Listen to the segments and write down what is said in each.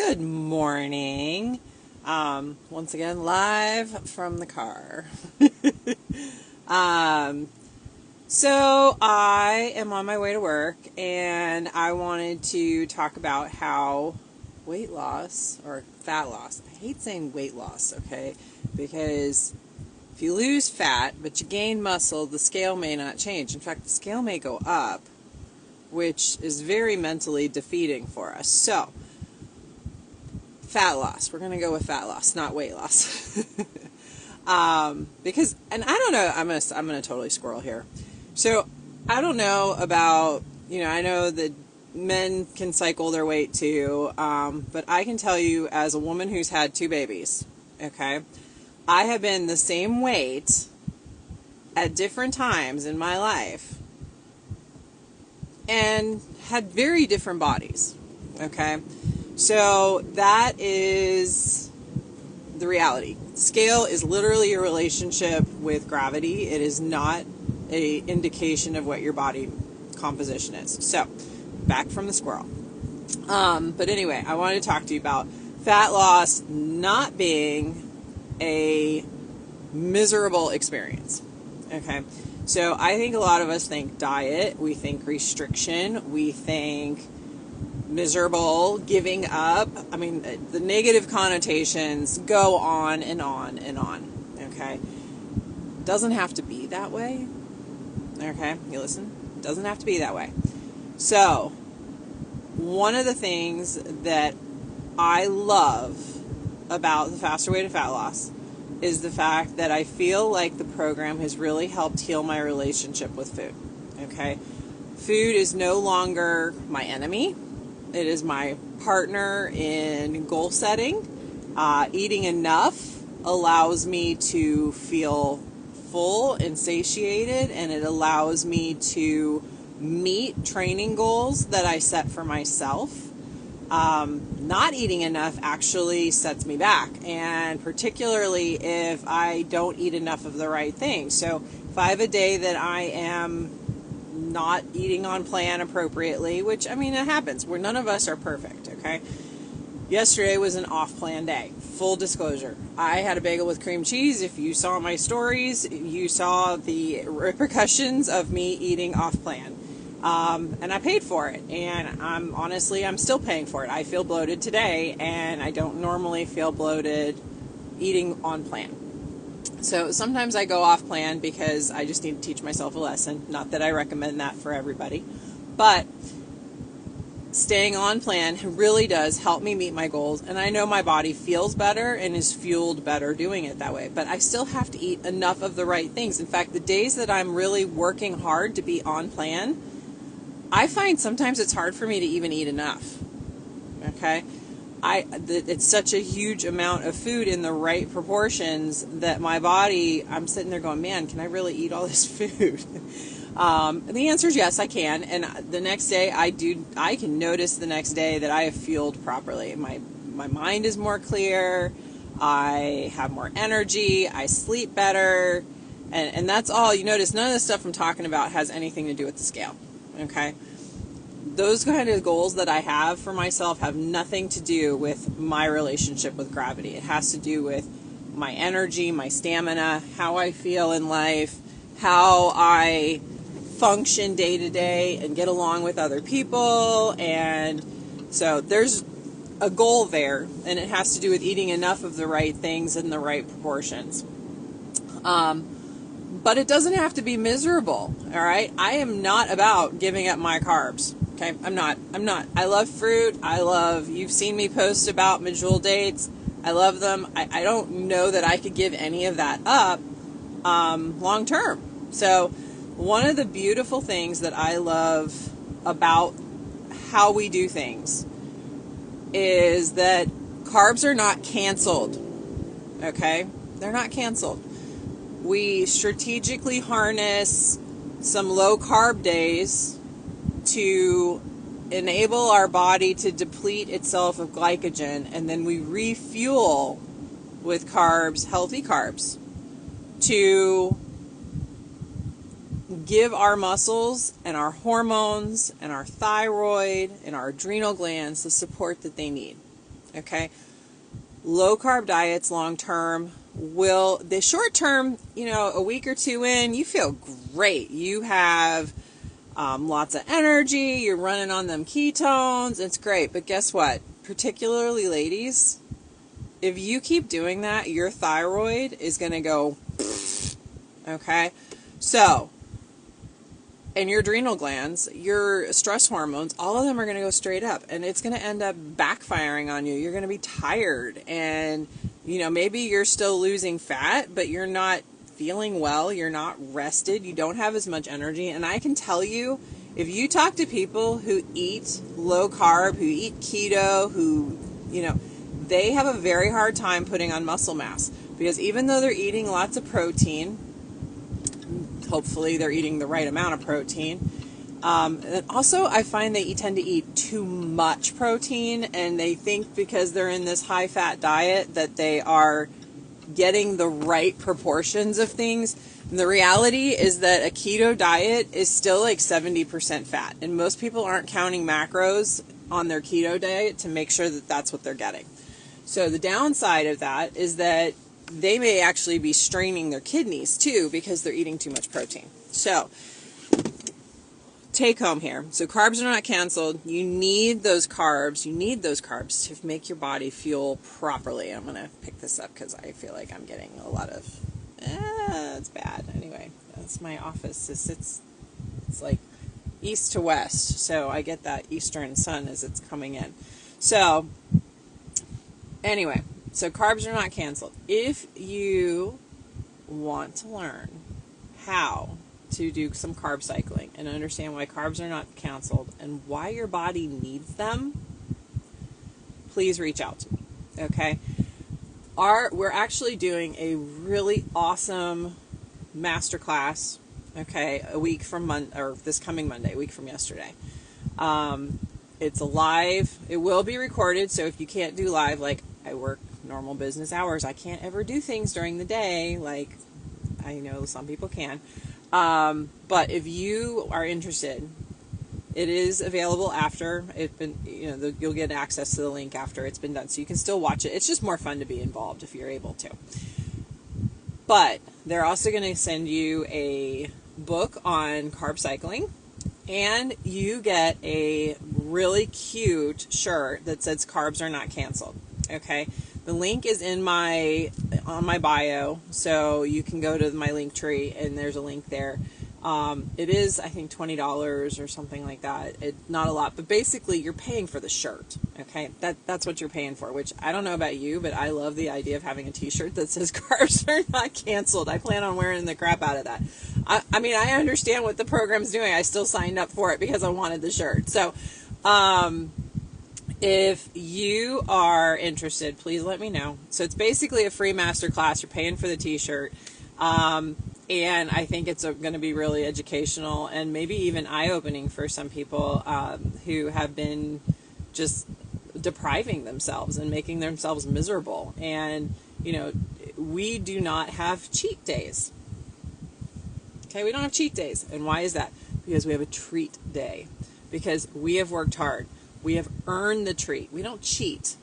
Good morning. Once again, live from the car. So I am on my way to work, and I wanted to talk about how weight loss or fat loss. I hate saying weight loss, okay? Because if you lose fat but you gain muscle, the scale may not change. In fact, the scale may go up, which is very mentally defeating for us. So, fat loss. We're going to go with fat loss, not weight loss. Because, and I don't know, I'm going to totally squirrel here. So, I don't know about, I know that men can cycle their weight too, but I can tell you as a woman who's had 2 babies, okay, I have been the same weight at different times in my life and had very different bodies, okay? So that is the reality. Scale is literally a relationship with gravity. It is not an indication of what your body composition is. So, back from the squirrel. But anyway, I wanted to talk to you about fat loss not being a miserable experience. Okay? So, I think a lot of us think diet, we think restriction, we think miserable, giving up. I mean, the negative connotations go on and on and on, okay? It doesn't have to be that way, okay? You listen? It doesn't have to be that way. So, one of the things that I love about the Faster Way to Fat Loss is the fact that I feel like the program has really helped heal my relationship with food, okay? Food is no longer my enemy. It is my partner in goal setting. Eating enough allows me to feel full and satiated, and it allows me to meet training goals that I set for myself. Not eating enough actually sets me back, and particularly if I don't eat enough of the right things. So if I have a day that I am not eating on plan appropriately, which, I mean, it happens. None of us are perfect, okay? Yesterday was an off-plan day. Full disclosure. I had a bagel with cream cheese. If you saw my stories, you saw the repercussions of me eating off-plan. And I paid for it. And I'm still paying for it. I feel bloated today, and I don't normally feel bloated eating on plan. So sometimes I go off plan because I just need to teach myself a lesson. Not that I recommend that for everybody. But staying on plan really does help me meet my goals. And I know my body feels better and is fueled better doing it that way. But I still have to eat enough of the right things. In fact, the days that I'm really working hard to be on plan, I find sometimes it's hard for me to even eat enough. Okay? It's such a huge amount of food in the right proportions that my body, I'm sitting there going, man, can I really eat all this food? The answer is yes, I can. And the next day I can notice the next day that I have fueled properly. My mind is more clear. I have more energy. I sleep better. And that's all. You notice none of the stuff I'm talking about has anything to do with the scale. Okay? Those kind of goals that I have for myself have nothing to do with my relationship with gravity. It has to do with my energy, my stamina, how I feel in life, how I function day to day and get along with other people. And so there's a goal there, and it has to do with eating enough of the right things in the right proportions. But it doesn't have to be miserable, all right? I am not about giving up my carbs. Okay, I'm not. I love fruit. You've seen me post about medjool dates. I love them. I don't know that I could give any of that up long term. So one of the beautiful things that I love about how we do things is that carbs are not canceled. Okay? They're not canceled. We strategically harness some low carb days to enable our body to deplete itself of glycogen, and then we refuel with carbs, healthy carbs, to give our muscles and our hormones and our thyroid and our adrenal glands the support that they need. Okay? Low carb diets long term will, the short term, a week or two in, you feel great. You have lots of energy. You're running on them ketones. It's great. But guess what? Particularly ladies, if you keep doing that, your thyroid is going to go, okay? So, and your adrenal glands, your stress hormones, all of them are going to go straight up, and it's going to end up backfiring on you. You're going to be tired, and maybe you're still losing fat, but you're not feeling well, you're not rested, you don't have as much energy. And I can tell you, if you talk to people who eat low carb, who eat keto, who they have a very hard time putting on muscle mass, because even though they're eating lots of protein, hopefully they're eating the right amount of protein. And also, I find they tend to eat too much protein, and they think because they're in this high-fat diet that they are getting the right proportions of things. And the reality is that a keto diet is still like 70% fat, and most people aren't counting macros on their keto diet to make sure that that's what they're getting. So the downside of that is that they may actually be straining their kidneys too because they're eating too much protein. So take home here. So carbs are not canceled. You need those carbs. You need those carbs to make your body fuel properly. I'm going to pick this up because I feel like I'm getting a lot of, it's bad. Anyway, that's my office. It's like east to west. So I get that eastern sun as it's coming in. So anyway, so carbs are not canceled. If you want to learn how to do some carb cycling and understand why carbs are not canceled and why your body needs them, please reach out to me, okay? We're actually doing a really awesome masterclass, okay, a week from this coming Monday, a week from yesterday. It's a live. It will be recorded, so if you can't do live, like I work normal business hours, I can't ever do things during the day, like I know some people can. But if you are interested, it is available after it's been, you'll get access to the link after it's been done, so you can still watch it. It's just more fun to be involved if you're able to. But they're also going to send you a book on carb cycling, and you get a really cute shirt that says carbs are not canceled. Okay. The link is on my bio, so you can go to my link tree and there's a link there. It is, I think, $20 or something like that. Not a lot, but basically you're paying for the shirt. Okay, that's what you're paying for. Which I don't know about you, but I love the idea of having a T-shirt that says "Carbs are not canceled." I plan on wearing the crap out of that. I mean, I understand what the program's doing. I still signed up for it because I wanted the shirt. So, if you are interested, please let me know. So it's basically a free masterclass. You're paying for the T-shirt. And I think it's going to be really educational and maybe even eye-opening for some people who have been just depriving themselves and making themselves miserable. And, we do not have cheat days. Okay, we don't have cheat days. And why is that? Because we have a treat day. Because we have worked hard. We have earned the treat. We don't cheat.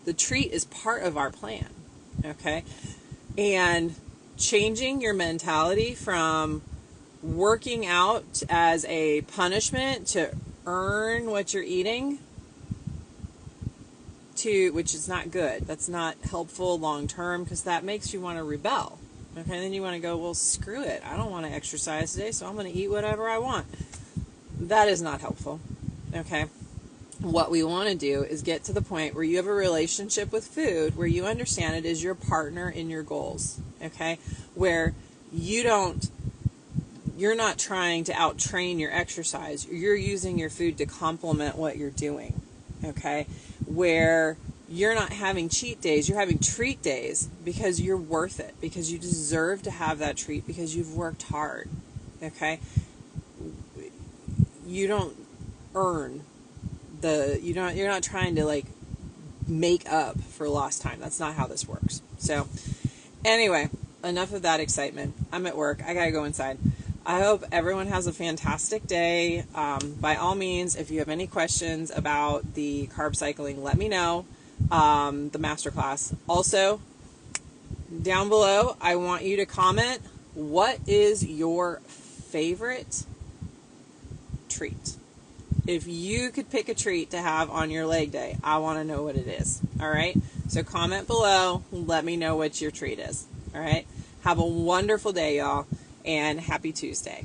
The treat is part of our plan. Okay? And changing your mentality from working out as a punishment to earn what you're eating, which is not good. That's not helpful long term, because that makes you want to rebel. Okay, and then you want to go, well, screw it. I don't want to exercise today, so I'm going to eat whatever I want. That is not helpful. Okay? What we want to do is get to the point where you have a relationship with food where you understand it is your partner in your goals, okay? Where you're not trying to out-train your exercise. You're using your food to complement what you're doing, okay? Where you're not having cheat days, you're having treat days because you're worth it, because you deserve to have that treat because you've worked hard, okay? You don't earn you're not trying to like make up for lost time. That's not how this works. So anyway, enough of that excitement. I'm at work. I gotta go inside. I hope everyone has a fantastic day. By all means, if you have any questions about the carb cycling, let me know. the masterclass. Also, down below, I want you to comment, what is your favorite treat? If you could pick a treat to have on your leg day, I want to know what it is. All right? So comment below. Let me know what your treat is. All right? Have a wonderful day, y'all, and happy Tuesday.